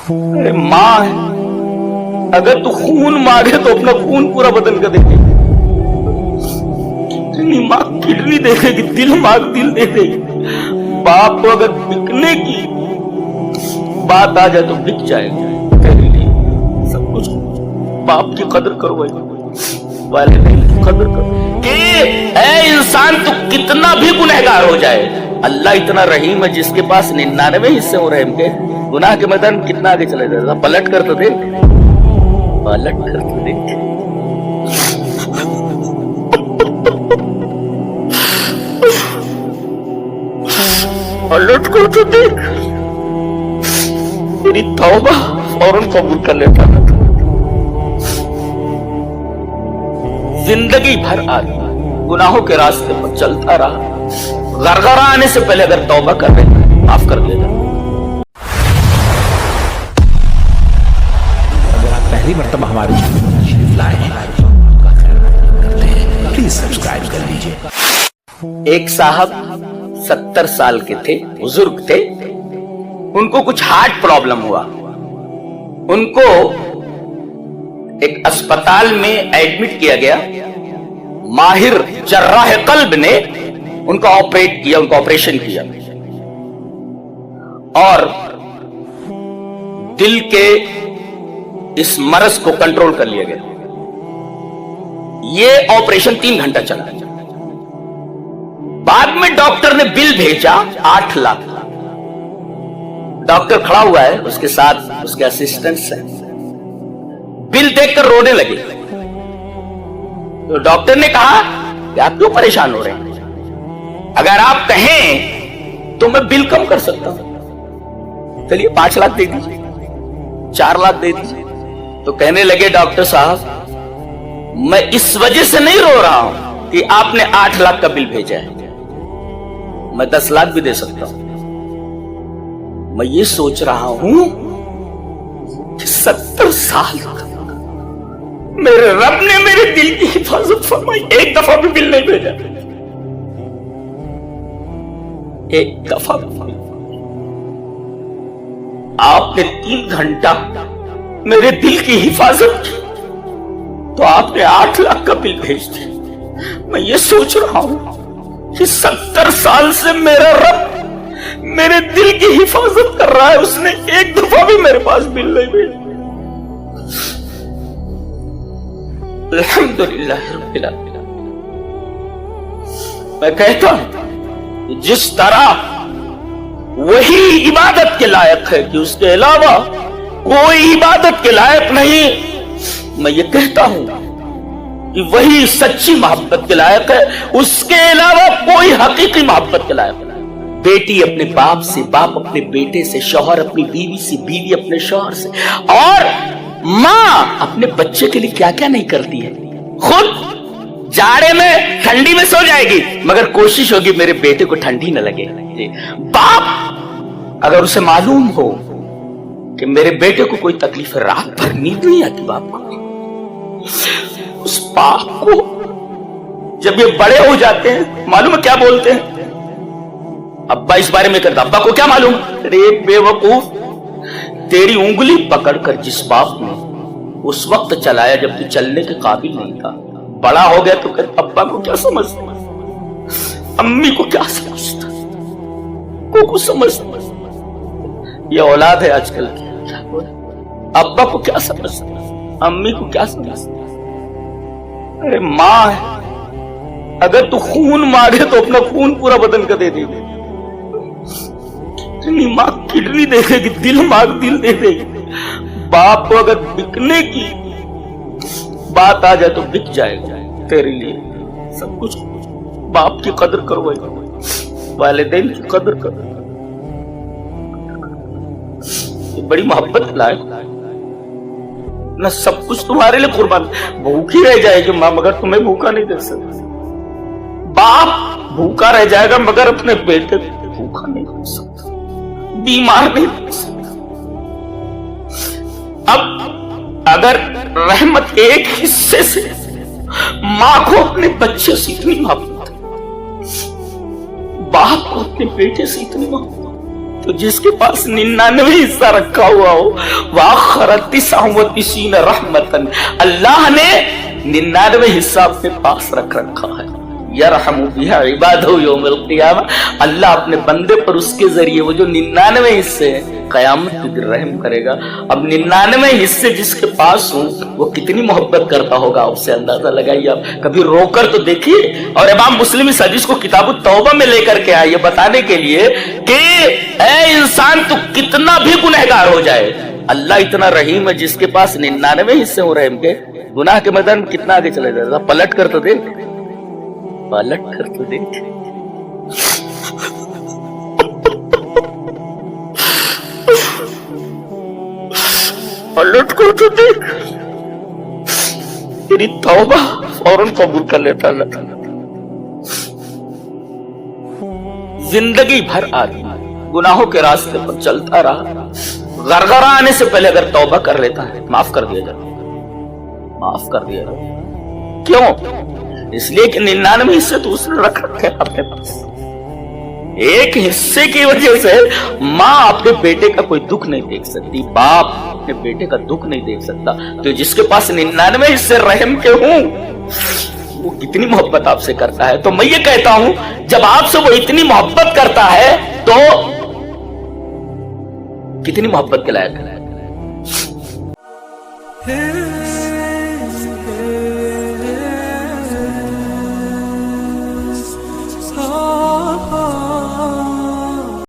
अरे माँ है, अगर तू खून मांगे तो अपना खून पूरा बदल कर देगी। माँ किडनी दे देगी, दिल मांग दिल दे देगी। बाप को अगर बिकने की बात आ जाए तो बिक जाएगा तेरे लिए सब कुछ। बाप की कदर करो भाई, वालिदैन की कदर करो। कि ऐ इंसान तू कितना भी गुनहगार हो जाए, अल्लाह इतना रहीम है जिसके पास 99 हिस्से हो रहे हैं। गुनाह के मैदान कितना आगे चले जाता, पलट कर तो देख, पलट कर तो देख। पलट कर तो देख, तेरी तौबा फौरन कबूल कर लेता था। जिंदगी भर आदमी गुनाहों के रास्ते पर चलता रहा, गरगरा आने से पहले अगर तौबा कर ले माफ कर देगा। अगर आप पहली मर्तबा हमारे चैनल शरीफ लाए हैं प्लीज सब्सक्राइब कर लीजिए। एक साहब 70 साल के थे, बुजुर्ग थे। उनको कुछ हार्ट प्रॉब्लम हुआ। उनको एक अस्पताल में एडमिट किया गया। माहिर जर्राह कल्ब ने उनका ऑपरेट किया, उनका ऑपरेशन किया और दिल के इस मर्ज को कंट्रोल कर लिया गया। ये ऑपरेशन 3 घंटा चला। बाद में डॉक्टर ने बिल भेजा 8 लाख। डॉक्टर खड़ा हुआ है, उसके साथ उसके असिस्टेंट्स हैं। बिल देखकर रोने लगे। तो डॉक्टर ने कहा कि आप क्यों परेशान हो रहे हैं, अगर आप कहें तो मैं बिल कम कर सकता हूं। चलिए 5 लाख दे दीजिए, 4 लाख दे दीजिए। तो कहने लगे डॉक्टर साहब, मैं इस वजह से नहीं रो रहा हूं कि आपने 8 लाख का बिल भेजा है, मैं 10 लाख भी दे सकता हूं। मैं ये सोच रहा हूं कि 70 साल मेरे रब ने मेरे दिल की हिफाजत फरमाई, एक दफा भी बिल नहीं भेजा, एक दफा भी। आपने 3 घंटा मेरे दिल की हिफाजत की तो आपने 8 लाख का बिल भेज दिया। मैं ये सोच रहा हूं कि 70 साल से मेरा रब मेरे दिल की हिफाजत कर रहा है, उसने एक दफा भी मेरे पास बिल नहीं भेजा। अल्हम्दुलिल्लाह रब्बिल आलमीन। मैं कहता हूं जिस तरह वही इबादत के लायक है कि उसके अलावा कोई इबादत के लायक नहीं, मैं ये कहता हूं कि वही सच्ची मोहब्बत के लायक है, उसके अलावा कोई हकीकी मोहब्बत के लायक नहीं। बेटी अपने बाप से, बाप अपने बेटे से, शौहर अपनी बीवी से, बीवी अपने शौहर से, और माँ अपने बच्चे के लिए क्या क्या नहीं करती है। खुद जाड़े में ठंडी में सो जाएगी मगर कोशिश होगी मेरे बेटे को ठंडी न लगे। बाप अगर उसे मालूम हो कि मेरे बेटे को कोई तकलीफ है, रात भर नींद नहीं आती बाप को, उस बाप को जब ये बड़े हो जाते हैं मालूम है क्या बोलते हैं, अब्बा इस बारे में करता, अब्बा को क्या मालूम। अरे बेवकूफ, तेरी उंगली पकड़कर जिस बाप ने उस वक्त चलाया जब तू चलने के काबिल नहीं था, बड़ा हो गया तो कर अब्बा को क्या समझता, अम्मी को क्या समझता, को समझता। ये औलाद है आजकल की, अब्बा को क्या समझता, अम्मी को क्या समझता। अरे माँ है, अगर तू खून मांगे तो अपना खून पूरा बदल कर दे देगी। माँ किडनी दे देगी, दिल मांग दिल दे देगी। बाप को अगर बिकने की बात आ जाए तो बिक जाएगा तेरे लिए सब कुछ। बाप की कदर करो भाई, वालिदैन की कदर करो। ये बड़ी मोहब्बत लायक ना, सब कुछ तुम्हारे लिए कुर्बान। भूखी रह जाएगी माँ मगर तुम्हें भूखा नहीं दे सकती। बाप भूखा रह जाएगा मगर अपने बेटे को भूखा नहीं दे सकता, बीमार नहीं दे सकता। अब अगर रहमत एक हिस्से से माँ को अपने बच्चे से इतनी मोहब्बत, बाप को अपने बेटे से इतनी मोहब्बत, तो जिसके पास 99 हिस्सा रखा हुआ हो, वाखरतीन रहमतन, अल्लाह ने 99 हिस्सा अपने पास रख रखा है। यरहमु बिहा इबादहु यौमल क़ियामा, अल्लाह अपने बंदे पर उसके जरिए वो जो 99 हिस्से क़यामत के दिन रहम करेगा। अब 99 हिस्से जिसके पास हो वो कितनी मोहब्बत करता होगा, आपसे अंदाजा लगाइए आप। कभी रोकर तो देखिए। और इमाम मुस्लिम इस हदीस को किताब तौबा में लेकर के आए, ये बताने के लिए कि ऐ इंसान तू कितना भी गुनहगार हो जाए, अल्लाह इतना रहीम है जिसके पास 99 हिस्से हो रहम के, गुनाह के मैदान में कितना आगे चले जाएगा। पलट कर तो देख, पलट कर तो देख। पलट कर तो देख, तेरी तौबा फौरन कबूल कर लेता अल्लाह ताला। जिंदगी भर आदमी गुनाहों के रास्ते पर चलता रहा, गरगरा आने से पहले अगर तौबा कर लेता है, माफ कर दिया जाता, माफ कर दिया जाता। क्यों? इसलिए कि 99 हिस्से तो उसने रख रखे अपने पास। एक हिस्से की वजह से माँ अपने बेटे का कोई दुख नहीं देख सकती, बाप अपने बेटे का दुख नहीं देख सकता। तो जिसके पास 99 हिस्से रहम के हों, वो कितनी मोहब्बत आपसे करता है। तो मैं ये कहता हूं, जब आपसे वो इतनी मोहब्बत करता है तो कितनी मोहब्बत के लायक है।